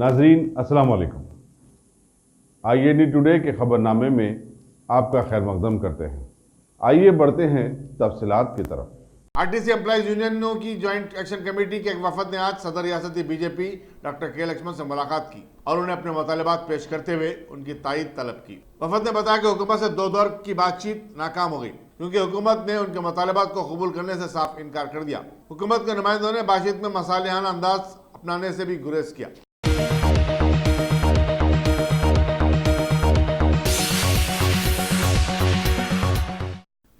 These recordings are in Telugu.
नाजरीन अस्सलाम वालेकुम। IAD टुडे के खबरनामे में आपका खैर मकदम करते हैं। आइए बढ़ते हैं तफसीलात की तरफ। आरटीसी एम्प्लॉइज यूनियनों की ज्वाइंट एक्शन कमेटी के एक वफद ने आज सदर रियासती बीजेपी डॉक्टर के लक्ष्मण से मुलाकात की और उन्हें अपने मुतालबात पेश करते हुए उनकी तायीद तलब की। वफद ने बताया कि हुकूमत से दो दौर की बातचीत नाकाम हो गई क्योंकि हुकूमत ने उनके मुतालबात को कबूल करने से साफ इनकार कर दिया। हुकूमत के नुमाइंदों ने बातचीत में मसालिहाना अंदाज अपनाने से भी गुरेज किया।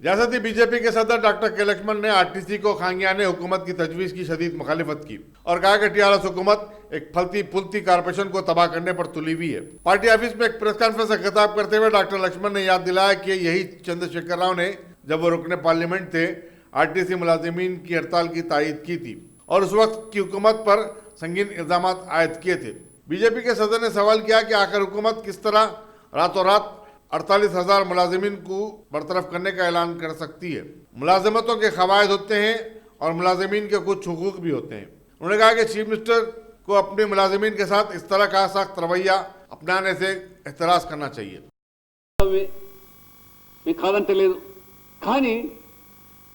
रियासती बीजेपी के सदर डॉक्टर के लक्ष्मण ने आरटीसी को खांगियाने हुकूमत की तजवीज़ की शदीद मुखालिफत की और कहा कि टीआरएस हुकूमत एक फलती फुलती कारपोरेशन को तबाह करने पर तुली हुई है। पार्टी ऑफिस में एक प्रेस कॉन्फ्रेंस से खिताब करते हुए डॉक्टर लक्ष्मण ने याद दिलाया कि यही चंद्रशेखर राव ने जब वो रुकने पार्लियामेंट थे आरटीसी मुलाजिमीन की हड़ताल की तायीद की थी और उस वक्त की हुकूमत पर संगीन इल्जाम आयद किए थे। बीजेपी के सदर ने सवाल किया कि आखिर हुकूमत किस तरह रातों रात 48,000 मुलाजिमीन को बरतरफ करने का ऐलान कर सकती है। मुलाजमतों के खवायद होते हैं और मुलाजिमीन के कुछ हुकूक भी होते हैं। उन्होंने कहा कि चीफ मिनिस्टर को अपने मुलाजिमीन के साथ इस तरह का सख्त रवैया अपनाने से एहतराज करना चाहिए। కానీ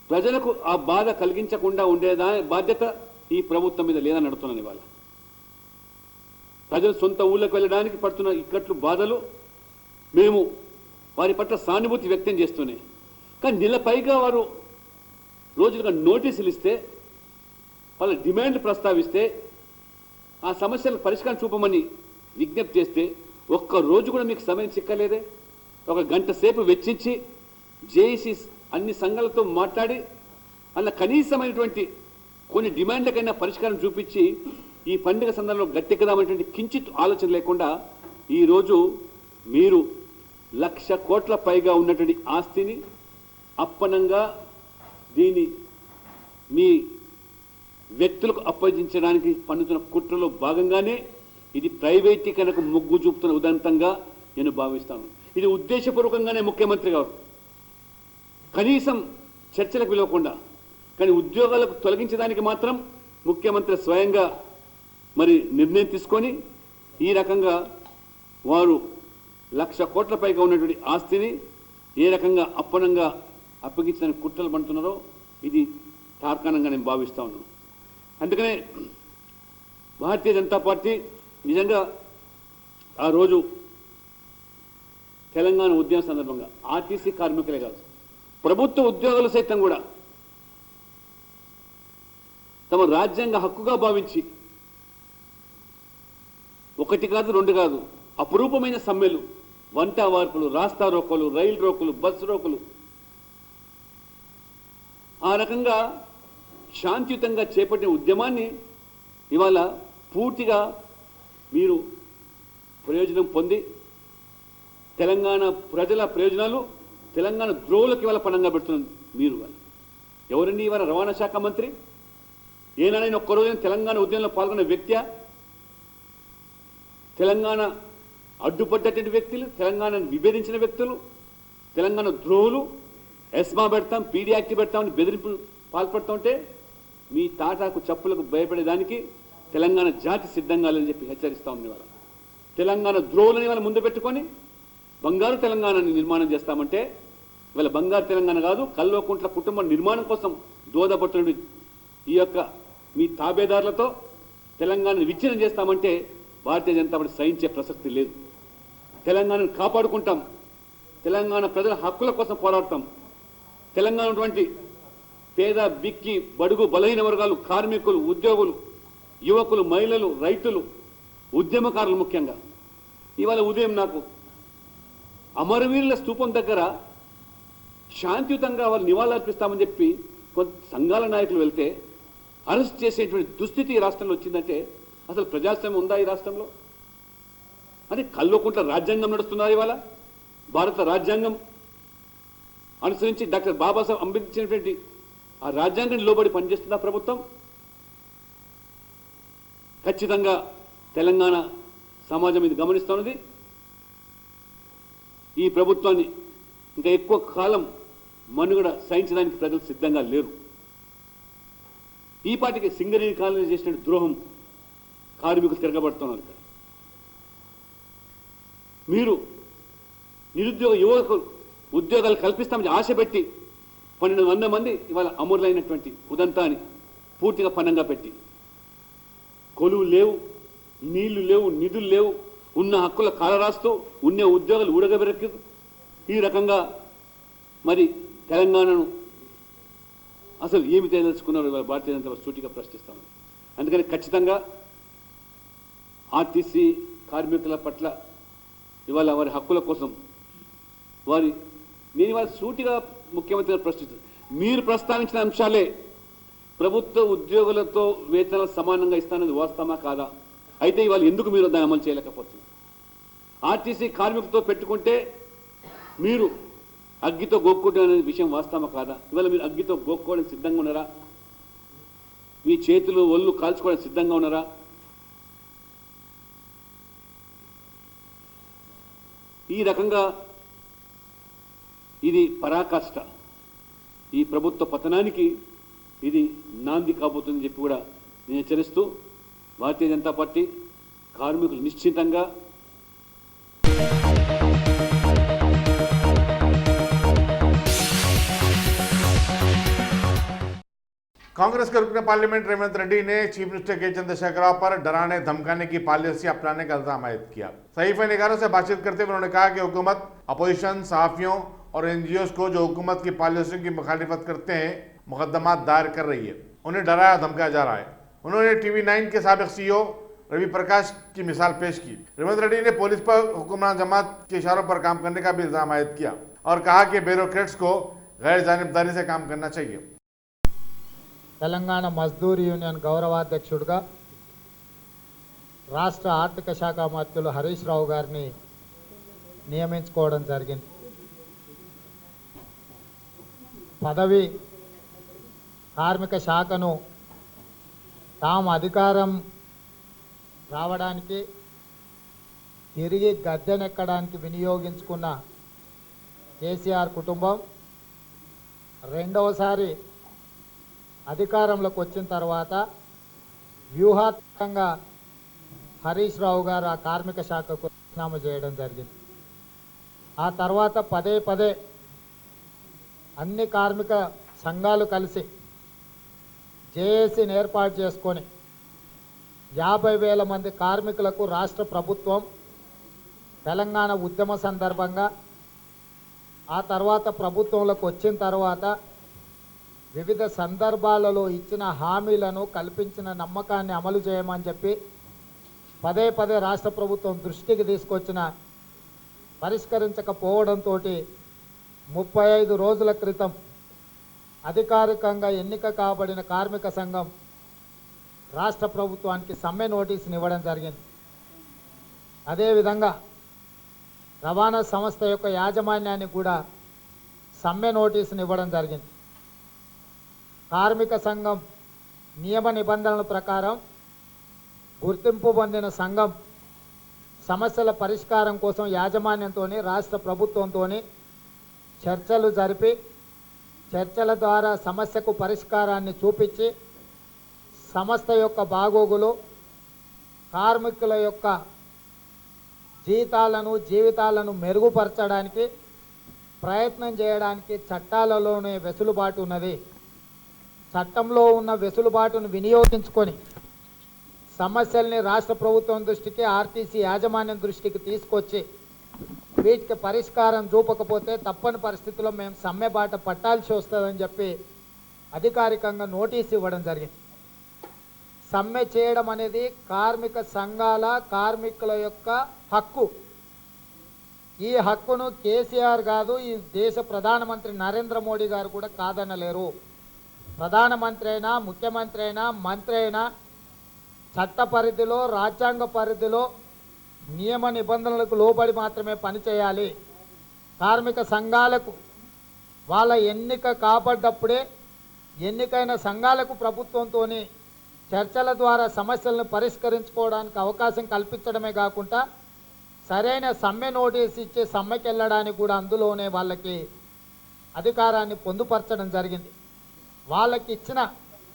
ప్రజలకు ఆ బాధ కలిగించకుండా ఉండేదా బాధ్యత ఈ ప్రభుత్వం మీద లేదని అడుగుతున్నాను. ఇవాళ ప్రజలు సొంత ఊళ్ళకు వెళ్ళడానికి పడుతున్న ఇక్కట్లు బాధలు మేము వారి పట్ల సానుభూతి వ్యక్తం చేస్తూనే కానీ నెల పైగా వారు రోజులుగా నోటీసులు ఇస్తే వాళ్ళ డిమాండ్లు ప్రస్తావిస్తే ఆ సమస్యలకు పరిష్కారం చూపమని విజ్ఞప్తి చేస్తే ఒక్క రోజు కూడా మీకు సమయం చిక్కలేదే. ఒక గంట సేపు వెచ్చించి జేఏసీ అన్ని సంఘాలతో మాట్లాడి అలా కనీసమైనటువంటి కొన్ని డిమాండ్లకైనా పరిష్కారం చూపించి ఈ పండుగ సందర్భంలో గట్టెక్కదామనేటువంటి కించిత్ ఆలోచన లేకుండా ఈరోజు మీరు 1,00,000 కోట్ల పైగా ఉన్నటువంటి ఆస్తిని అప్పనంగా దీన్ని మీ వ్యక్తులకు అప్పగించడానికి పన్నుతున్న కుట్రలో భాగంగానే ఇది ప్రైవేటీకరణకు మొగ్గు చూపుతున్న ఉదంతంగా నేను భావిస్తాను. ఇది ఉద్దేశపూర్వకంగానే ముఖ్యమంత్రి గారు కనీసం చర్చలకు పిలవకుండా కానీ ఉద్యోగాలకు తొలగించడానికి మాత్రం ముఖ్యమంత్రి స్వయంగా మరి నిర్ణయం తీసుకొని ఈ రకంగా వారు 1,00,000 కోట్ల పైగా ఉన్నటువంటి ఆస్తిని ఏ రకంగా అప్పనంగా అప్పగించడానికి కుట్రలు పడుతున్నారో ఇది తార్కాణంగా నేను భావిస్తా ఉన్నాను. అందుకనే భారతీయ జనతా పార్టీ నిజంగా ఆ రోజు తెలంగాణ ఉద్యమ సందర్భంగా ఆర్టీసీ కార్మికులే కాదు ప్రభుత్వ ఉద్యోగులు సైతం కూడా తమ రాజ్యాంగ హక్కుగా భావించి ఒకటి కాదు రెండు కాదు అపురూపమైన సమ్మెలు వంట వార్పులు రాస్తా రోకోలు రైలు రోకులు బస్సు రోకులు ఆ రకంగా శాంతియుతంగా చేపట్టిన ఉద్యమాన్ని ఇవాళ పూర్తిగా మీరు ప్రయోజనం పొంది తెలంగాణ ప్రజల ప్రయోజనాలు తెలంగాణ ద్రోవులకు ఇవాళ పణంగా పెడుతున్నారు మీరు. ఎవరండి ఇవాళ రవాణా శాఖ మంత్రి? ఏనాడైనా ఒక్కరోజైనా తెలంగాణ ఉద్యమంలో పాల్గొన్న వ్యక్తి? తెలంగాణ అడ్డుపడ్డటువంటి వ్యక్తులు, తెలంగాణను విభేదించిన వ్యక్తులు, తెలంగాణ ద్రోహులు ఎస్మా పెడతాం పీడీ యాక్ట్ పెడతామని బెదిరింపు పాల్పడుతూ ఉంటే మీ తాటాకు చప్పులకు భయపడేదానికి తెలంగాణ జాతి సిద్ధంగా లేదని చెప్పి హెచ్చరిస్తూ ఉంది. వాళ్ళ తెలంగాణ ద్రోహులని వాళ్ళ ముందు పెట్టుకొని బంగారు తెలంగాణని నిర్మాణం చేస్తామంటే వీళ్ళ బంగారు తెలంగాణ కాదు కల్వకుంట్ల కుటుంబ నిర్మాణం కోసం దోదపట్టుని ఈ యొక్క మీ తాబేదారులతో తెలంగాణను విచ్ఛిన్నం చేస్తామంటే భారతీయ జనతా పార్టీ సహించే ప్రసక్తి లేదు. తెలంగాణను కాపాడుకుంటాం, తెలంగాణ ప్రజల హక్కుల కోసం పోరాడతాం. తెలంగాణ ఉన్నటువంటి పేద బిక్కి బడుగు బలహీన వర్గాలు కార్మికులు ఉద్యోగులు యువకులు మహిళలు రైతులు ఉద్యమకారులు ముఖ్యంగా ఇవాళ ఉదయం నాకు అమరవీరుల స్తూపం దగ్గర శాంతియుతంగా వాళ్ళు నివాళులర్పిస్తామని చెప్పి కొంత సంఘాల నాయకులు వెళ్తే అరెస్ట్ చేసేటువంటి దుస్థితి ఈ రాష్ట్రంలో వచ్చిందంటే అసలు ప్రజాస్వామ్యం ఉందా ఈ రాష్ట్రంలో? అది కల్వకుంట్ల రాజ్యాంగం నడుస్తున్నారు. ఇవాళ భారత రాజ్యాంగం అనుసరించి డాక్టర్ బాబాసాహెబ్ అంబేద్కర్ ఇచ్చినటువంటి ఆ రాజ్యాంగం లోబడి పనిచేస్తున్న ప్రభుత్వం ఖచ్చితంగా తెలంగాణ సమాజం ఇది గమనిస్తున్నది. ఈ ప్రభుత్వాన్ని ఇంకా ఎక్కువ కాలం మనుగడ సహించడానికి ప్రజలు సిద్ధంగా లేరు. ఈ పాటికి సింగరేణి కాలనీ చేసిన ద్రోహం కార్మికులు తిరగబడుతున్నారు. మీరు నిరుద్యోగ యువకులు ఉద్యోగాలు కల్పిస్తామని ఆశ పెట్టి 1200 మంది ఇవాళ అమరులైనటువంటి ఉదంతాన్ని పూర్తిగా పన్నంగా పెట్టి కొలువు లేవు, నీళ్లు లేవు, నిధులు లేవు, ఉన్న హక్కుల కాలరాస్తూ ఉన్న ఉద్యోగాలు ఊడగబెరక్కి ఈ రకంగా మరి తెలంగాణను అసలు ఏమి తెలుసుకున్నారు ఇవాళ భారతీయ జనతా పార్టీ సూటిగా ప్రశ్నిస్తాను. అందుకని ఖచ్చితంగా ఆర్టీసీ కార్మికుల పట్ల ఇవాళ వారి హక్కుల కోసం నేను ఇవాళ సూటిగా ముఖ్యమంత్రి ప్రశ్నిస్తాను. మీరు ప్రస్తావించిన అంశాలే ప్రభుత్వ ఉద్యోగులతో వేతనాలు సమానంగా ఇస్తానది వాస్తవమా కాదా? అయితే ఇవాళ ఎందుకు మీరు దాన్ని అమలు చేయలేకపోతున్నారు? ఆర్టీసీ కార్మికులతో పెట్టుకుంటే మీరు అగ్గితో గోక్కుంటే అనే విషయం వాస్తవమా కాదా? ఇవాళ మీరు అగ్గితో గోక్కోవడానికి సిద్ధంగా ఉన్నారా? మీ చేతులు ఒళ్ళు కాల్చుకోవడానికి సిద్ధంగా ఉన్నారా? ఈ రకంగా ఇది పరాకాష్ట. ఈ ప్రభుత్వ పతనానికి ఇది నాంది కాబోతుందని చెప్పి కూడా నేను హెచ్చరిస్తూ భారతీయ జనతా పార్టీ కార్మికులు నిశ్చితంగా कांग्रेस के रुकने पार्लियामेंट रेवंत रेड्डी ने चीफ मिनिस्टर के चंद्रशेखर राव पर डराने धमकाने की पॉलिसी अपनाने का इल्जाम आयद किया। सहीफे निगारों से बातचीत करते हुए उन्होंने कहा कि हुकूमत अपोजिशन सहाफियों और एनजीओस को जो हुकूमत की पॉलिसियों की मुखालिफत करते हैं मुकदमा दायर कर रही है, उन्हें डराया धमकाया जा रहा है। उन्होंने TV9 के साबिक CEO रवि प्रकाश की मिसाल पेश की। रेवंत रेड्डी ने पुलिस पर हुक्मरान जमात के इशारों पर काम करने का भी इल्जाम आयद किया और कहा कि ब्यूरोक्रेट्स को गैर जानिबदारी से काम करना चाहिए। తెలంగాణ మజ్దూర్ యూనియన్ గౌరవాధ్యక్షుడిగా రాష్ట్ర ఆర్థిక శాఖ మంత్రులు హరీష్ రావు గారిని నియమించుకోవడం జరిగింది. పదవి కార్మిక శాఖను తాము అధికారం రావడానికి తిరిగి గద్దెనెక్కడానికి వినియోగించుకున్న కేసీఆర్ కుటుంబం రెండవసారి అధికారంలోకి వచ్చిన తర్వాత వ్యూహాత్మకంగా హరీష్ రావు గారు ఆ కార్మిక శాఖకు రాజీనామా చేయడం జరిగింది. ఆ తర్వాత పదే పదే అన్ని కార్మిక సంఘాలు కలిసి జేఏసీని ఏర్పాటు చేసుకొని 50,000 మంది కార్మికులకు రాష్ట్ర ప్రభుత్వం తెలంగాణ ఉద్యమ సందర్భంగా ఆ తర్వాత ప్రభుత్వంలోకి వచ్చిన తర్వాత వివిధ సందర్భాలలో ఇచ్చిన హామీలను కల్పించిన నమ్మకాన్ని అమలు చేయమని చెప్పి పదే పదే రాష్ట్ర ప్రభుత్వం దృష్టికి తీసుకొచ్చిన పరిష్కరించకపోవడంతో 35 రోజుల క్రితం అధికారికంగా ఎన్నిక కాబడిన కార్మిక సంఘం రాష్ట్ర ప్రభుత్వానికి సమ్మె నోటీసుని ఇవ్వడం జరిగింది. అదేవిధంగా రవాణా సంస్థ యొక్క యాజమాన్యానికి కూడా సమ్మె నోటీసుని ఇవ్వడం జరిగింది. కార్మిక సంఘం నియమ నిబంధనల ప్రకారం గుర్తింపు పొందిన సంఘం సమస్యల పరిష్కారం కోసం యాజమాన్యంతో రాష్ట్ర ప్రభుత్వంతో చర్చలు జరిపి చర్చల ద్వారా సమస్యకు పరిష్కారాన్ని చూపించి సంస్థ యొక్క బాగోగులు కార్మికుల యొక్క జీవితాలను మెరుగుపరచడానికి ప్రయత్నం చేయడానికి చట్టాలలోనే వెసులుబాటు ఉన్నది. చట్టంలో ఉన్న వెసులుబాటును వినియోగించుకొని సమస్యల్ని రాష్ట్ర ప్రభుత్వం దృష్టికి ఆర్టీసీ యాజమాన్యం దృష్టికి తీసుకొచ్చి వీటికి పరిష్కారం చూపకపోతే తప్పని పరిస్థితుల్లో మేము సమ్మె బాట పట్టాల్సి వస్తుందని చెప్పి అధికారికంగా నోటీసు ఇవ్వడం జరిగింది. సమ్మె చేయడం అనేది కార్మిక సంఘాల కార్మికుల యొక్క హక్కు. ఈ హక్కును కేసీఆర్ కాదు, ఈ దేశ ప్రధానమంత్రి నరేంద్ర మోడీ గారు కూడా కాదనలేరు. ప్రధానమంత్రి అయినా ముఖ్యమంత్రి అయినా మంత్రి అయినా చట్ట పరిధిలో రాజ్యాంగ పరిధిలో నియమ నిబంధనలకు లోబడి మాత్రమే పనిచేయాలి. కార్మిక సంఘాలకు వాళ్ళ ఎన్నిక కాబడ్డప్పుడే ఎన్నికైన సంఘాలకు ప్రభుత్వంతో చర్చల ద్వారా సమస్యలను పరిష్కరించుకోవడానికి అవకాశం కల్పించడమే కాకుండా సరైన సమ్మె నోటీస్ ఇచ్చే సమ్మెకి వెళ్ళడానికి కూడా అందులోనే వాళ్ళకి అధికారాన్ని పొందుపరచడం జరిగింది. వాళ్ళకి ఇచ్చిన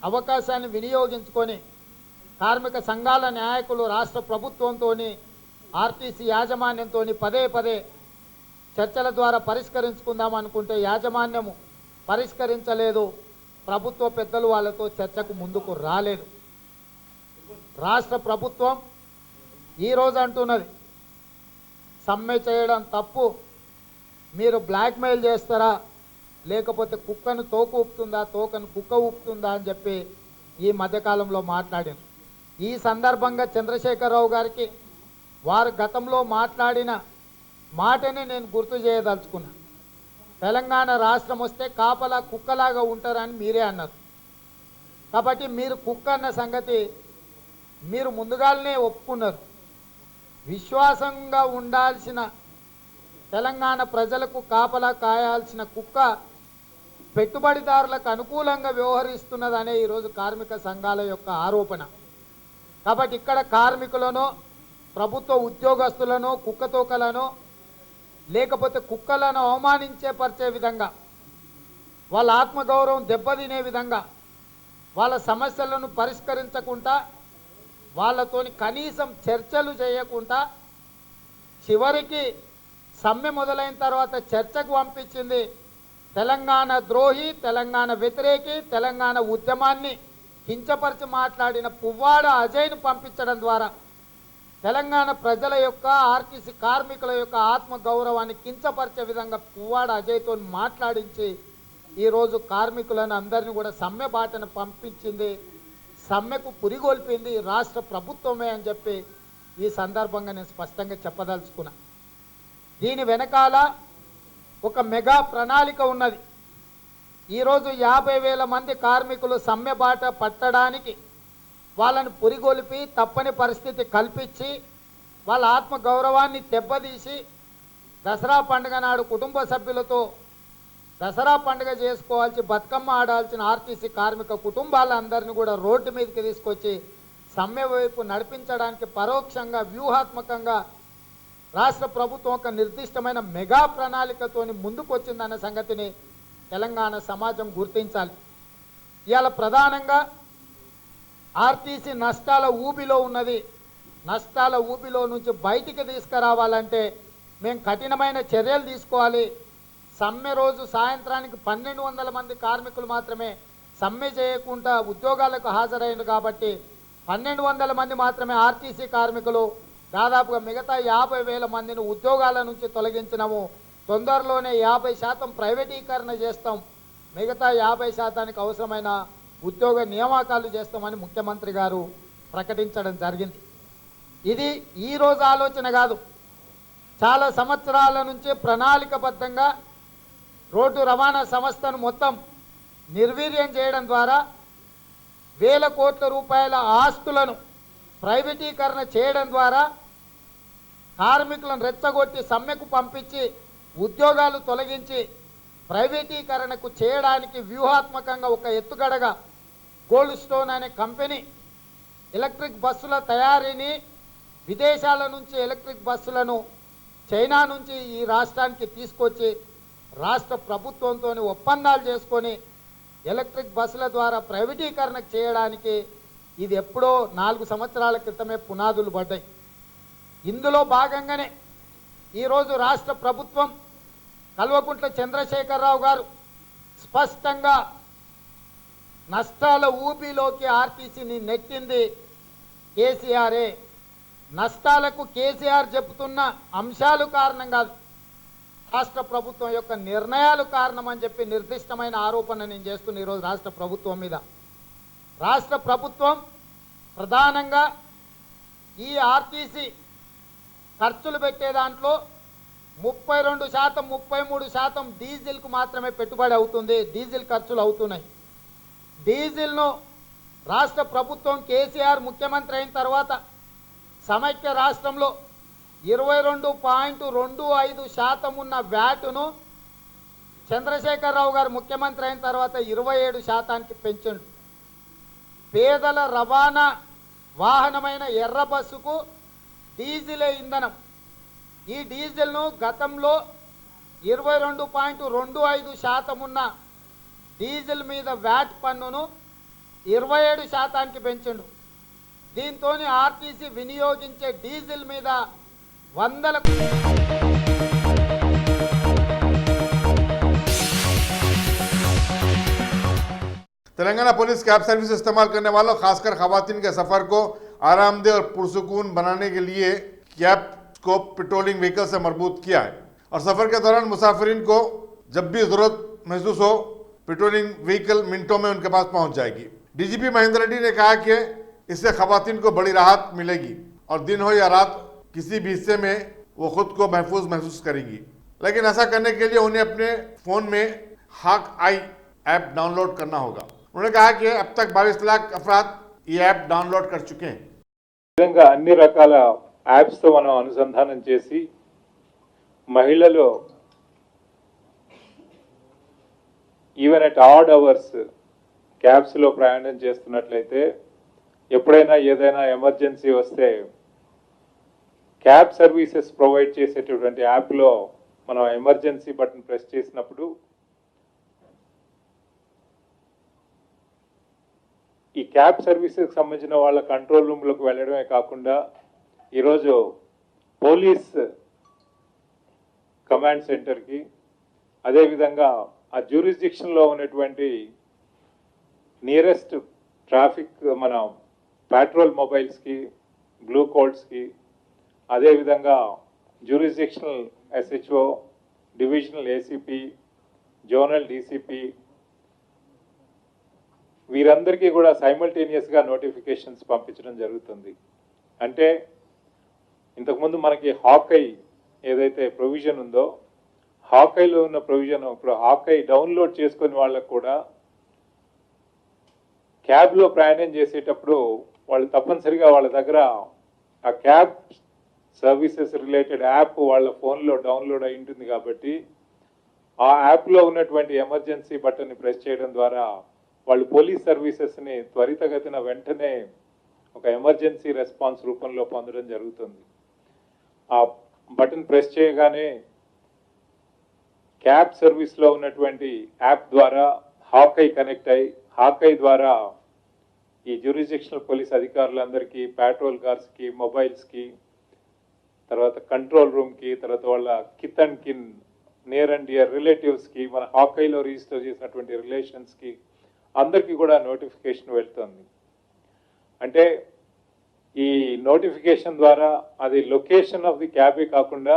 అవకాశాన్ని వినియోగించుకొని కార్మిక సంఘాల నాయకులు రాష్ట్ర ప్రభుత్వంతో ఆర్టీసీ యాజమాన్యంతో పదే పదే చర్చల ద్వారా పరిష్కరించుకుందాం అనుకుంటే యాజమాన్యము పరిష్కరించలేదు. ప్రభుత్వ పెద్దలు వాళ్ళతో చర్చకు ముందుకు రాలేదు. రాష్ట్ర ప్రభుత్వం ఈరోజు అంటున్నది సమ్మె చేయడం తప్పు, మీరు బ్లాక్మెయిల్ చేస్తారా, లేకపోతే కుక్కను తోక ఊపుతుందా, తోకను కుక్క ఊపుతుందా అని చెప్పి ఈ మధ్యకాలంలో మాట్లాడారు. ఈ సందర్భంగా చంద్రశేఖరరావు గారికి వారు గతంలో మాట్లాడిన మాటనే నేను గుర్తు చేయదలుచుకున్నా. తెలంగాణ రాష్ట్రం వస్తే కాపలా కుక్కలాగా ఉంటారని మీరే అన్నారు. కాబట్టి మీరు కుక్క అన్న సంగతి మీరు ముందుగానే ఒప్పుకున్నారు. విశ్వాసంగా ఉండాల్సిన తెలంగాణ ప్రజలకు కాపలా కాయాల్సిన కుక్క పెట్టుబడిదారులకు అనుకూలంగా వ్యవహరిస్తున్నదనే ఈరోజు కార్మిక సంఘాల యొక్క ఆరోపణ. కాబట్టి ఇక్కడ కార్మికులను, ప్రభుత్వ ఉద్యోగస్తులను, కుక్కతోకలను, లేకపోతే కుక్కలను అవమానించే విధంగా, వాళ్ళ ఆత్మగౌరవం దెబ్బతినే విధంగా, వాళ్ళ సమస్యలను పరిష్కరించకుండా, వాళ్ళతోని కనీసం చర్చలు చేయకుండా, చివరికి సమ్మె మొదలైన తర్వాత చర్చకు పంపించింది తెలంగాణ ద్రోహి, తెలంగాణ వ్యతిరేకి, తెలంగాణ ఉద్యమాన్ని కించపరిచి మాట్లాడిన పువ్వాడ అజయ్ను పంపించడం ద్వారా తెలంగాణ ప్రజల యొక్క, ఆర్టీసీ కార్మికుల యొక్క ఆత్మగౌరవాన్ని కించపరిచే విధంగా పువ్వాడ అజయ్తో మాట్లాడించి ఈరోజు కార్మికులను అందరినీ కూడా సమ్మె బాటను పంపించింది. సమ్మెకు పురిగొల్పింది రాష్ట్ర ప్రభుత్వమే అని చెప్పి ఈ సందర్భంగా నేను స్పష్టంగా చెప్పదలుచుకున్నా. దీని వెనకాల ఒక మెగా ప్రణాళిక ఉన్నది. ఈరోజు 50,000 మంది కార్మికులు సమ్మె బాట పట్టడానికి వాళ్ళని పురిగొలిపి తప్పని పరిస్థితి కల్పించి వాళ్ళ ఆత్మగౌరవాన్ని దెబ్బతీసి దసరా పండుగ నాడు కుటుంబ సభ్యులతో దసరా పండుగ చేసుకోవాల్సి బతుకమ్మ ఆడాల్సిన ఆర్టీసీ కార్మిక కుటుంబాలందరినీ కూడా రోడ్డు మీదకి తీసుకొచ్చి సమ్మె వైపు నడిపించడానికి పరోక్షంగా వ్యూహాత్మకంగా రాష్ట్ర ప్రభుత్వం ఒక నిర్దిష్టమైన మెగా ప్రణాళికతోని ముందుకొచ్చిందన్న సంగతిని తెలంగాణ సమాజం గుర్తించాలి. ఇవాళ ప్రధానంగా ఆర్టీసీ నష్టాల ఊబిలో ఉన్నది. నష్టాల ఊబిలో నుంచి బయటికి తీసుకురావాలంటే మేము కఠినమైన చర్యలు తీసుకోవాలి. సమ్మె రోజు సాయంత్రానికి 1,200 మంది కార్మికులు మాత్రమే సమ్మె చేయకుండా ఉద్యోగాలకు హాజరైంది కాబట్టి 1,200 మంది మాత్రమే ఆర్టీసీ కార్మికులు, దాదాపుగా మిగతా 50,000 మందిని ఉద్యోగాల నుంచి తొలగించినాము. తొందరలోనే 50% ప్రైవేటీకరణ చేస్తాం, మిగతా 50%కి అవసరమైన ఉద్యోగ నియామకాలు చేస్తామని ముఖ్యమంత్రి గారు ప్రకటించడం జరిగింది. ఇది ఈరోజు ఆలోచన కాదు, చాలా సంవత్సరాల నుంచి ప్రణాళికబద్ధంగా రోడ్డు రవాణా సంస్థను మొత్తం నిర్వీర్యం చేయడం ద్వారా వేల కోట్ల రూపాయల ఆస్తులను ప్రైవేటీకరణ చేయడం ద్వారా కార్మికులను రెచ్చగొట్టి సమ్మెకు పంపించి ఉద్యోగాలు తొలగించి ప్రైవేటీకరణకు చేయడానికి వ్యూహాత్మకంగా ఒక ఎత్తుగడగా గోల్డ్ స్టోన్ అనే కంపెనీ ఎలక్ట్రిక్ బస్సుల తయారీని, విదేశాల నుంచి ఎలక్ట్రిక్ బస్సులను చైనా నుంచి ఈ రాష్ట్రానికి తీసుకొచ్చి రాష్ట్ర ప్రభుత్వంతో ఒప్పందాలు చేసుకొని ఎలక్ట్రిక్ బస్సుల ద్వారా ప్రైవేటీకరణ చేయడానికి ఇది ఎప్పుడో 4 సంవత్సరాల క్రితమే పునాదులు పడ్డాయి. ఇందులో భాగంగానే ఈరోజు రాష్ట్ర ప్రభుత్వం కల్వకుంట్ల చంద్రశేఖరరావు గారు స్పష్టంగా నష్టాల ఊబిలోకి ఆర్టీసీని నెట్టింది కేసీఆరే. నష్టాలకు కేసీఆర్ చెబుతున్న అంశాలు కారణం కాదు, రాష్ట్ర ప్రభుత్వం యొక్క నిర్ణయాలు కారణం అని చెప్పి నిర్దిష్టమైన ఆరోపణ నేను చేస్తున్న ఈరోజు రాష్ట్ర ప్రభుత్వం మీద. రాష్ట్ర ప్రభుత్వం ప్రధానంగా ఈ ఆర్టీసీ ఖర్చులు పెట్టే దాంట్లో 32%, 33% డీజిల్కు మాత్రమే పెట్టుబడి అవుతుంది, డీజిల్ ఖర్చులు అవుతున్నాయి. డీజిల్ను రాష్ట్ర ప్రభుత్వం కేసీఆర్ ముఖ్యమంత్రి అయిన తర్వాత సమైక్య రాష్ట్రంలో 22.25% ఉన్న వ్యాటును చంద్రశేఖరరావు గారు ముఖ్యమంత్రి అయిన తర్వాత 27%కి పెంచిండు. పేదల రవాణా వాహనమైన ఎర్ర బస్సుకు డీజిలే ఇంధనం. ఈ డీజిల్ను గతంలో 22.25% ఉన్న డీజిల్ మీద వ్యాట్ పన్నును 27%కి పెంచిండు. దీంతో ఆర్టీసీ వినియోగించే డీజిల్ మీద వందల तेलंगाना पुलिस कैब सर्विस इस्तेमाल करने वालों खासकर खवातीन के सफर को आरामदेह और पुरसुकून बनाने के लिए कैब को पेट्रोलिंग व्हीकल से मरबूत किया है और सफर के दौरान मुसाफिरीन को जब भी जरूरत महसूस हो पेट्रोलिंग व्हीकल मिनटों में उनके पास पहुंच जाएगी। डीजीपी महेंद्र रेड्डी ने कहा कि इससे खवातीन को बड़ी राहत मिलेगी और दिन हो या रात किसी भी हिस्से में वो खुद को महसूस करेंगी। लेकिन ऐसा करने के लिए उन्हें अपने फोन में हाक आई ऐप डाउनलोड करना होगा। उन्होंने कहा कि अब तक 22 लाख अफराद ये ऐप डाउनलोड कर चुके हैं। విధంగా అన్ని రకాల యాప్స్తో మనం అనుసంధానం చేసి మహిళలు ఈవెన్ అట్ ఆడ్ అవర్స్ క్యాబ్స్లో ప్రయాణం చేస్తున్నట్లయితే ఎప్పుడైనా ఏదైనా ఎమర్జెన్సీ వస్తే క్యాబ్ సర్వీసెస్ ప్రొవైడ్ చేసేటటువంటి యాప్లో మనం ఎమర్జెన్సీ బటన్ ప్రెస్ చేసినప్పుడు ఈ క్యాబ్ సర్వీసెస్కి సంబంధించిన వాళ్ళ కంట్రోల్ రూమ్లోకి వెళ్ళడమే కాకుండా ఈరోజు పోలీస్ కమాండ్ సెంటర్కి అదేవిధంగా ఆ జ్యూరిస్డిక్షన్లో ఉన్నటువంటి నియరెస్ట్ ట్రాఫిక్ మన పెట్రోల్ మొబైల్స్కి బ్లూ కోడ్స్కి అదేవిధంగా jurisdictional SHO divisional ACP zonal DCP వీరందరికీ కూడా సైమల్టేనియస్గా నోటిఫికేషన్స్ పంపించడం జరుగుతుంది. అంటే ఇంతకుముందు మనకి హాకై ఏదైతే ప్రొవిజన్ ఉందో హాకైలో ఉన్న ప్రొవిజన్ ఇప్పుడు హాకై డౌన్లోడ్ చేసుకుని వాళ్ళకు కూడా క్యాబ్లో ప్రయాణం చేసేటప్పుడు వాళ్ళు తప్పనిసరిగా వాళ్ళ దగ్గర ఆ క్యాబ్ సర్వీసెస్ రిలేటెడ్ యాప్ వాళ్ళ ఫోన్లో డౌన్లోడ్ అయి ఉంటుంది కాబట్టి ఆ యాప్లో ఉన్నటువంటి ఎమర్జెన్సీ బటన్ని ప్రెస్ చేయడం ద్వారా వాళ్ళు పోలీస్ సర్వీసెస్ని త్వరితగతిన వెంటనే ఒక ఎమర్జెన్సీ రెస్పాన్స్ రూపంలో పొందడం జరుగుతుంది. ఆ బటన్ ప్రెస్ చేయగానే క్యాబ్ సర్వీస్లో ఉన్నటువంటి యాప్ ద్వారా హాకై కనెక్ట్ అయ్యి హాకై ద్వారా ఈ జ్యూరిస్డిక్షనల్ పోలీస్ అధికారులందరికీ పెట్రోల్ కార్స్కి మొబైల్స్కి తర్వాత కంట్రోల్ రూమ్కి తర్వాత వాళ్ళ kith and కిన్ near and dear రిలేటివ్స్కి మన హాకైలో రిజిస్టర్ చేసినటువంటి రిలేషన్స్కి అందరికీ కూడా నోటిఫికేషన్ వెళ్తుంది. అంటే ఈ నోటిఫికేషన్ ద్వారా అది లొకేషన్ ఆఫ్ ది క్యాబే కాకుండా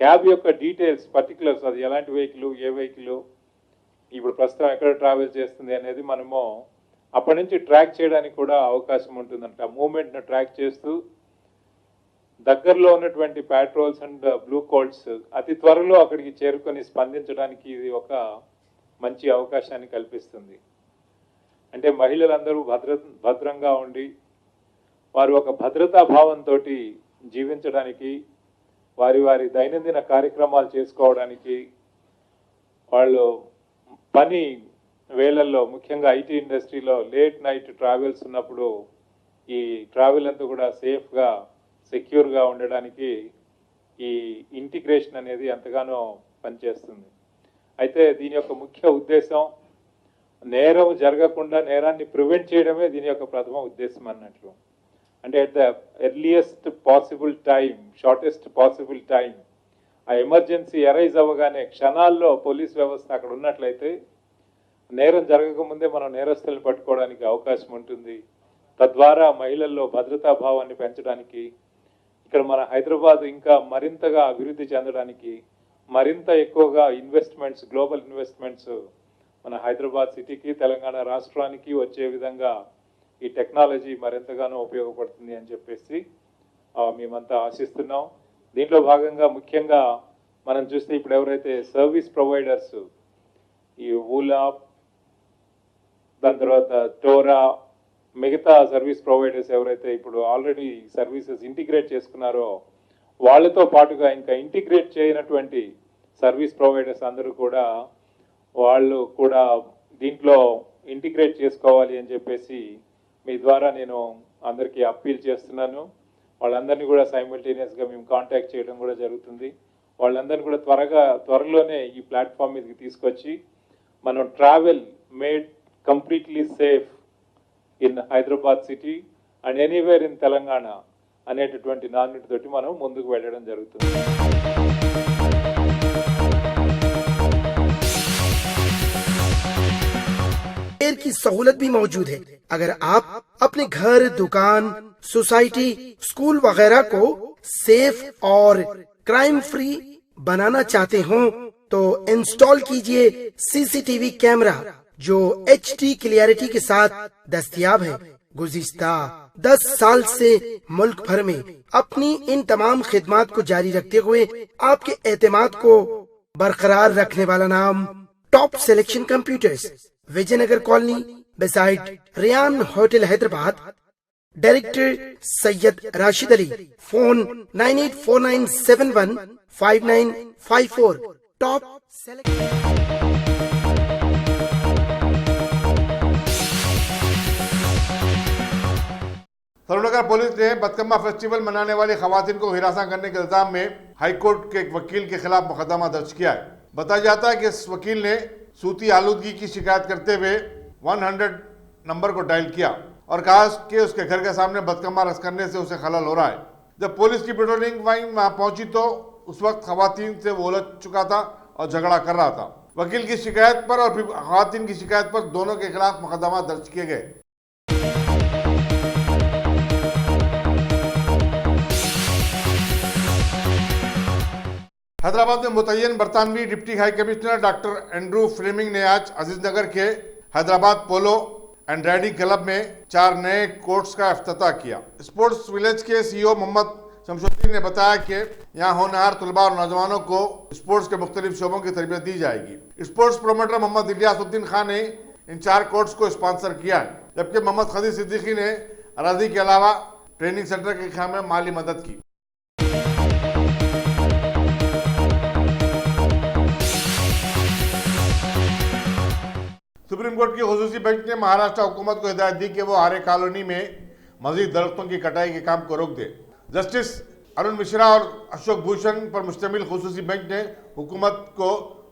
క్యాబ్ యొక్క డీటెయిల్స్ పర్టికులర్స్ అది ఎలాంటి వెహికల్ ఏ వెహికల్ ఇప్పుడు ప్రస్తుతం ఎక్కడ ట్రావెల్ చేస్తుంది అనేది మనము అప్పటి నుంచి ట్రాక్ చేయడానికి కూడా అవకాశం ఉంటుందంట. మూవ్మెంట్ను ట్రాక్ చేస్తూ దగ్గరలో ఉన్నటువంటి పెట్రోల్స్ అండ్ బ్లూ కోడ్స్ అతి త్వరలో అక్కడికి చేరుకొని స్పందించడానికి ఇది ఒక మంచి అవకాశాన్ని కల్పిస్తుంది. అంటే మహిళలందరూ భద్రంగా ఉండి వారు ఒక భద్రతా భావంతో జీవించడానికి వారి దైనందిన కార్యక్రమాలు చేసుకోవడానికి వాళ్ళు పని వేళల్లో ముఖ్యంగా ఐటీ ఇండస్ట్రీలో లేట్ నైట్ ట్రావెల్స్ ఉన్నప్పుడు ఈ ట్రావెల్ అంతా కూడా సేఫ్గా సెక్యూర్గా ఉండడానికి ఈ ఇంటిగ్రేషన్ అనేది ఎంతగానో పనిచేస్తుంది. అయితే దీని యొక్క ముఖ్య ఉద్దేశం నేరం జరగకుండా నేరాన్ని ప్రివెంట్ చేయడమే దీని యొక్క ప్రథమ ఉద్దేశం అన్నట్లు. అంటే at the earliest possible time shortest possible time ఆ ఎమర్జెన్సీ అరైజ్ అవ్వగానే క్షణాల్లో పోలీస్ వ్యవస్థ అక్కడ ఉన్నట్లయితే నేరం జరగకముందే మనం నేరస్తులను పట్టుకోవడానికి అవకాశం ఉంటుంది. తద్వారా మహిళల్లో భద్రతా భావాన్ని పెంచడానికి ఇక్కడ మన హైదరాబాద్ ఇంకా మరింతగా అభివృద్ధి చెందడానికి మరింత ఎక్కువగా ఇన్వెస్ట్మెంట్స్ గ్లోబల్ ఇన్వెస్ట్మెంట్స్ మన హైదరాబాద్ సిటీకి తెలంగాణ రాష్ట్రానికి వచ్చే విధంగా ఈ టెక్నాలజీ మరింతగానో ఉపయోగపడుతుంది అని చెప్పేసి మేమంతా ఆశిస్తున్నాం. దీంట్లో భాగంగా ముఖ్యంగా మనం చూస్తే ఇప్పుడు ఎవరైతే సర్వీస్ ప్రొవైడర్స్ ఈ ఓలా దాని తర్వాత టోరా మిగతా సర్వీస్ ప్రొవైడర్స్ ఎవరైతే ఇప్పుడు ఆల్రెడీ సర్వీసెస్ ఇంటిగ్రేట్ చేసుకున్నారో వాళ్ళతో పాటుగా ఇంకా ఇంటిగ్రేట్ చేయనటువంటి సర్వీస్ ప్రొవైడర్స్ అందరూ కూడా వాళ్ళు కూడా దీంట్లో ఇంటిగ్రేట్ చేసుకోవాలి అని చెప్పేసి మీ ద్వారా నేను అందరికీ అప్పీల్ చేస్తున్నాను. వాళ్ళందరినీ కూడా సైమల్టేనియస్గా మేము కాంటాక్ట్ చేయడం కూడా జరుగుతుంది. వాళ్ళందరినీ కూడా త్వరలోనే ఈ ప్లాట్ఫామ్ మీదకి తీసుకొచ్చి మనం travel made completely safe in Hyderabad city and anywhere in Telangana అనేటటువంటి నానుడితోటి మనం ముందుకు వెళ్ళడం జరుగుతుంది. की सहूलत भी मौजूद है। अगर आप अपने घर, दुकान, सोसाइटी, स्कूल वगैरह को सेफ और क्राइम फ्री बनाना चाहते हो तो इंस्टॉल कीजिए सीसीटीवी कैमरा जो HD क्लियरिटी के साथ दस्तयाब है। गुज़िश्ता 10 साल से मुल्क भर में अपनी इन तमाम खिदमात को जारी रखते हुए आपके एतमाद को बरकरार रखने वाला नाम top selection computers, Vijayanagar colony beside Riyan hotel Hyderabad. Director Syed Rashid Ali. Phone 9849715954। Top Saroornagar police ने बदकम्मा फेस्टिवल मनाने वाली खवातीन को हिरासत करने के इल्जाम में हाईकोर्ट के एक वकील के खिलाफ मुकदमा दर्ज किया है। बताया जाता है कि इस वकील ने सूती आलूदगी की शिकायत करते हुए 100 नंबर को डायल किया और कहा कि उसके घर के सामने बदकम्मा रस करने से उसे खलल हो रहा है। जब पुलिस की पेट्रोलिंग वाहन वहां पहुंची तो उस वक्त खवातीन से वो उलझ चुका था और झगड़ा कर रहा था। वकील की शिकायत पर और खवातीन की शिकायत पर दोनों के खिलाफ मुकदमा दर्ज किए गए। हैदराबाद में मुतय्यन बरतानवी deputy high commissioner doctor Andrew Fleming ने आज अजीजनगर के Hyderabad polo and riding club में 4 नए कोर्ट्स का इफ्तिताह किया। स्पोर्ट्स विलेज के CEO मोहम्मद शमशुद्दीन ने बताया कि यहाँ होनहार तलबा और नौजवानों को स्पोर्ट्स के मुख्तलिफ शोबों की तरबियत दी जाएगी। स्पोर्ट्स प्रोमोटर मोहम्मद इलियासुद्दीन खान ने इन 4 कोर्ट्स को स्पॉन्सर किया है, जबकि मोहम्मद खदीर सिद्दीकी ने अराजी के अलावा ट्रेनिंग सेंटर के क़याम में माली मदद की। सुप्रीम कोर्ट की खुसूसी बेंच ने महाराष्ट्र हुकूमत को हिदायत दी कि वो आर्य कॉलोनी में मजीद दरख्तों की कटाई के काम को रोक दे। जस्टिस अरुण मिश्रा और अशोक भूषण पर मुश्तमिल खुसूसी बेंच ने हुकूमत को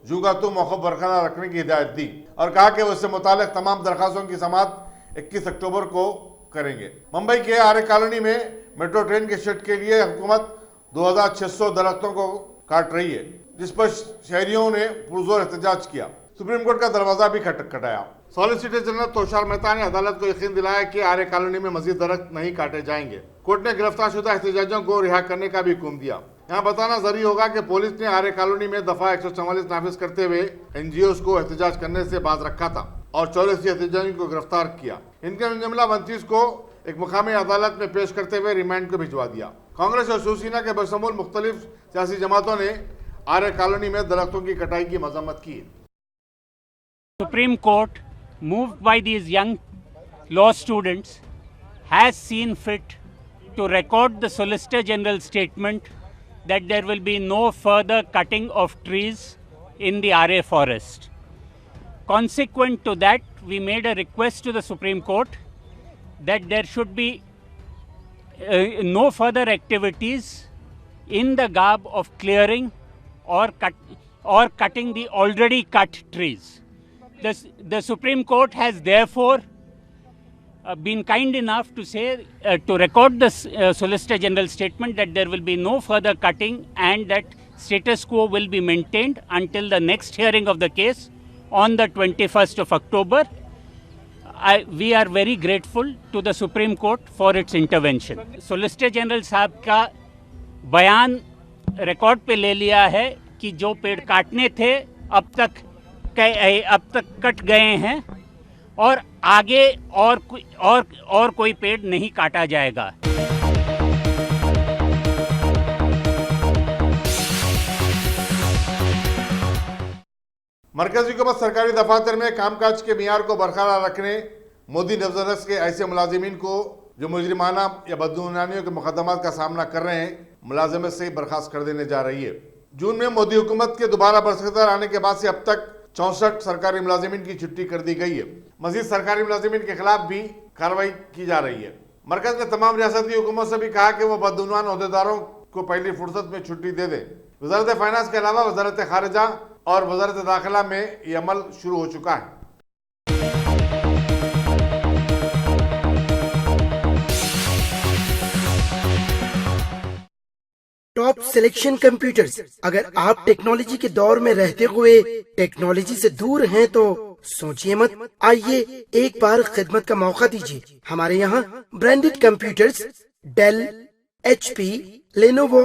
जुगातू मौक़िफ़ बरकरार रखने की हिदायत दी और कहा कि वो इससे मुताल्लिक़ तमाम दरख्वास्तों की समाअत 21 अक्टूबर को करेंगे। मुंबई के आर्य कॉलोनी में मेट्रो ट्रेन के शेड के लिए हुकूमत 2600 दरख्तों को काट रही है, जिस पर शहरियों ने पुरजोर एहतजाज किया। सुप्रीम कोर्ट का दरवाजा भी खटखटाया। सॉलिसिटर जनरल तुषार मेहता ने अदालत को यकीन दिलाया कि आर्य कॉलोनी में मजीद दरख्त नहीं काटे जाएंगे। कोर्ट ने गिरफ्तार शुदा एहतजाजियों को रिहा करने का भी हुक्म दिया। यहाँ बताना जरूरी होगा कि पुलिस ने आर्य कॉलोनी में दफा 144 नाफिज करते हुए NGOs को एहतजाज करने से बाज रखा था और 84 एहतजाजियों को गिरफ्तार किया। इनके मुजम्मला 29 को एक मुकामी अदालत में पेश करते हुए रिमांड को भिजवा दिया। कांग्रेस और शिवसेना के बशमूल मुख्तलिफ सियासी जमातों ने आर्य कॉलोनी में दरख्तों की कटाई की मजम्मत की। Supreme Court, moved by these young law students, has seen fit to record the Solicitor General's statement that there will be no further cutting of trees in the RA forest. Consequent to that, we made a request to the Supreme Court that there should be no further activities in the garb of clearing or cutting the already cut trees. The Supreme Court has therefore been kind enough to say, to record the Solicitor General statement that there will be no further cutting and that status quo will be maintained until the next hearing of the case on the 21st of October. We are very grateful to the Supreme Court for its intervention. Solicitor General साहब का बयान रिकॉर्ड पे ले लिया है कि जो पेड़ काटने थे अब तक कट गए हैं और आगे और कोई पेड़ नहीं काटा जाएगा। मरकजी हुकूमत सरकारी दफातर में कामकाज के मियार को बरकरार रखने मोदी नजरस के ऐसे मुलाजिमीन को जो मुजरिमाना या बदगुमानियों के मुकदमात का सामना कर रहे हैं मुलाजमत से बर्खास्त कर देने जा रही है। जून में मोदी हुकूमत के दोबारा बरसदार आने के बाद से अब तक 64 सरकारी मुलाजिमीन की छुट्टी कर दी गई है। मजीद सरकारी मुलाजिमीन के खिलाफ भी कार्रवाई की जा रही है। मरकज ने तमाम रियासती हुकूमत से भी कहा कि वो बदउनवान ओहदेदारों को पहली फुर्सत में छुट्टी दे दें। वजारत फाइनेंस के अलावा वजारत खारिजा और वजारत दाखिला में ये अमल शुरू हो चुका है। Top selection computers. अगर आप टेक्नोलॉजी के दौर में रहते हुए टेक्नोलॉजी से दूर हैं तो सोचिए मत, आइए एक बार खिदमत का मौका दीजिए। हमारे यहाँ branded computers Dell, HP, Lenovo,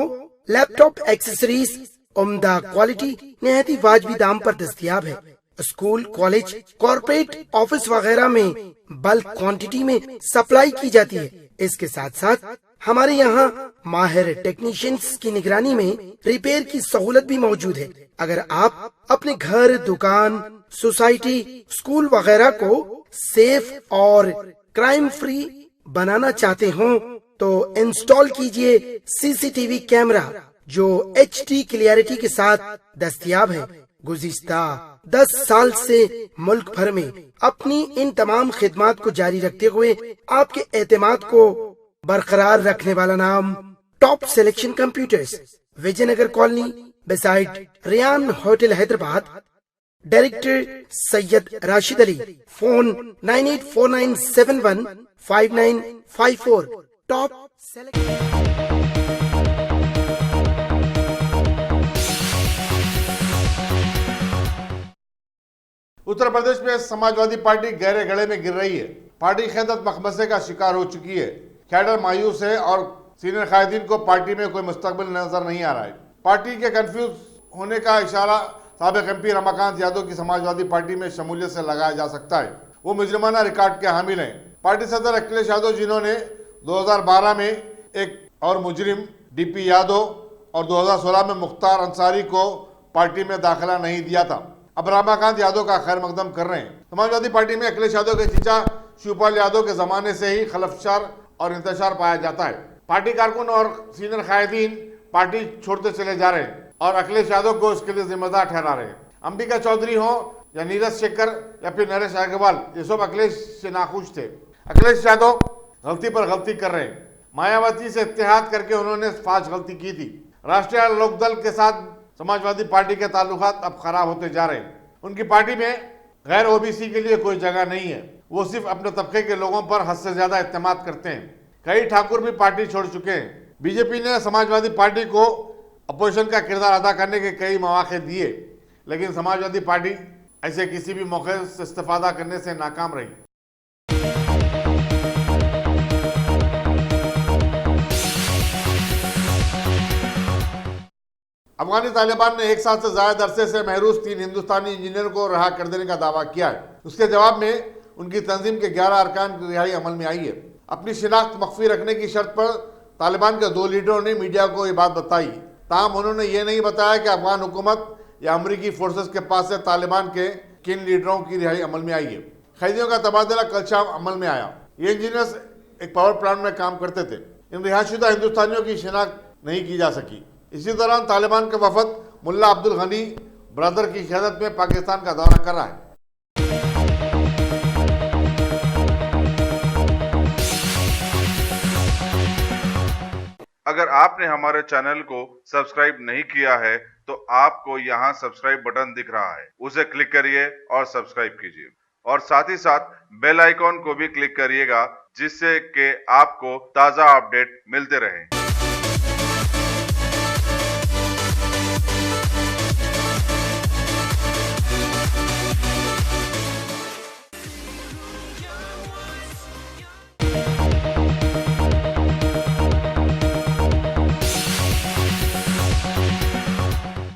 laptop accessories उम्दा क्वालिटी निहायती वाजबी दाम पर दस्तयाब है। स्कूल, कॉलेज, कॉर्पोरेट, ऑफिस वगैरह में बल्क क्वांटिटी में सप्लाई की जाती है। इसके साथ साथ हमारे यहाँ माहिर टेक्नीशियंस की निगरानी में रिपेयर की सहूलत भी मौजूद है। अगर आप अपने घर, दुकान, सोसाइटी, स्कूल वगैरह को सेफ और क्राइम फ्री बनाना चाहते हो तो इंस्टॉल कीजिए CCTV कैमरा जो HD क्लियरिटी के साथ दस्तयाब है। गुज़िश्ता 10 साल से मुल्क भर में अपनी इन तमाम खिदमात को जारी रखते हुए आपके एतमाद को बरकरार रखने वाला नाम top selection computers, Vijayanagar colony beside Riyan hotel, Hyderabad. Director Syed Rashid Ali. Phone 9849715954। Top Uttar Pradesh में समाजवादी पार्टी गहरे गड्ढे में गिर रही है। पार्टी क़यादत मखमसे का शिकार हो चुकी है। कैडर मायूस है और सीनियर कायदीन को पार्टी में कोई मुस्तकबिल नजर नहीं आ रहा है। पार्टी के कंफ्यूज होने का इशारा साबिक MP रमाकांत यादव की समाजवादी पार्टी में शमूलियत से लगाया जा सकता है। वो मुजरिमाना रिकॉर्ड के हामिल हैं। पार्टी सदर अखिलेश यादव, जिन्होंने 2012 में एक और मुजरिम DP यादव और 2016 में मुख्तार अंसारी को पार्टी में दाखिला नहीं दिया था, अब रमाकांत यादव का खैर मकदम कर रहे हैं। समाजवादी पार्टी में अखिलेश यादव के चीचा शिवपाल यादव के जमाने से ही खलफशार और इंतशार पाया जाता है। पार्टी कारकुन और सीनियर कायदीन पार्टी छोड़ते चले जा रहे हैं और अखिलेश यादव को इसके लिए जिम्मेदार ठहरा रहे हैं। अंबिका चौधरी हो या नीरज शेखर या फिर नरेश अग्रवाल, ये सब अखिलेश से नाखुश थे। अखिलेश यादव गलती पर गलती कर रहे हैं। मायावती से इत्तेहाद करके उन्होंने 5 गलती की थी। राष्ट्रीय लोकदल के साथ समाजवादी पार्टी के ताल्लुकात अब खराब होते जा रहे हैं। उनकी पार्टी में गैर OBC के लिए कोई जगह नहीं है। वो सिर्फ अपने तबके के लोगों पर हद से ज्यादा इत्तेमाद करते हैं। कई ठाकुर भी पार्टी छोड़ चुके हैं। बीजेपी ने समाजवादी पार्टी को अपोजिशन का किरदार अदा करने के कई मौके दिए, लेकिन समाजवादी पार्टी ऐसे किसी भी मौके से इस्तेफादा करने से नाकाम रही। अफगानी तालिबान ने 1 साल से ज्यादा अरसे से महरूज 3 हिंदुस्तानी इंजीनियर को रिहा कर देने का दावा किया है। उसके जवाब में उनकी तंजीम के 11 अरकान की रिहाई अमल में आई है। अपनी शिनाख्त मख्फी रखने की शर्त पर तालिबान के 2 लीडरों ने मीडिया को ये बात बताई। ताहम उन्होंने ये नहीं बताया कि अफगान हुकूमत या अमरीकी फोर्सेस के पास से तालिबान के किन लीडरों की रिहाई अमल में आई है। कैदियों का तबादला कल शाम अमल में आया। ये इंजीनियर्स एक पावर प्लांट में काम करते थे। इन रिहायशुदा हिंदुस्तानियों की शिनाख्त नहीं की जा सकी। इसी दौरान तालिबान का वफद मुल्ला अब्दुल गनी ब्रदर की क़यादत में पाकिस्तान का दौरा कर रहा है। अगर आपने हमारे चैनल को सब्सक्राइब नहीं किया है तो आपको यहाँ सब्सक्राइब बटन दिख रहा है, उसे क्लिक करिए और सब्सक्राइब कीजिए और साथ ही साथ बेल आइकॉन को भी क्लिक करिएगा जिससे कि आपको ताज़ा अपडेट मिलते रहें।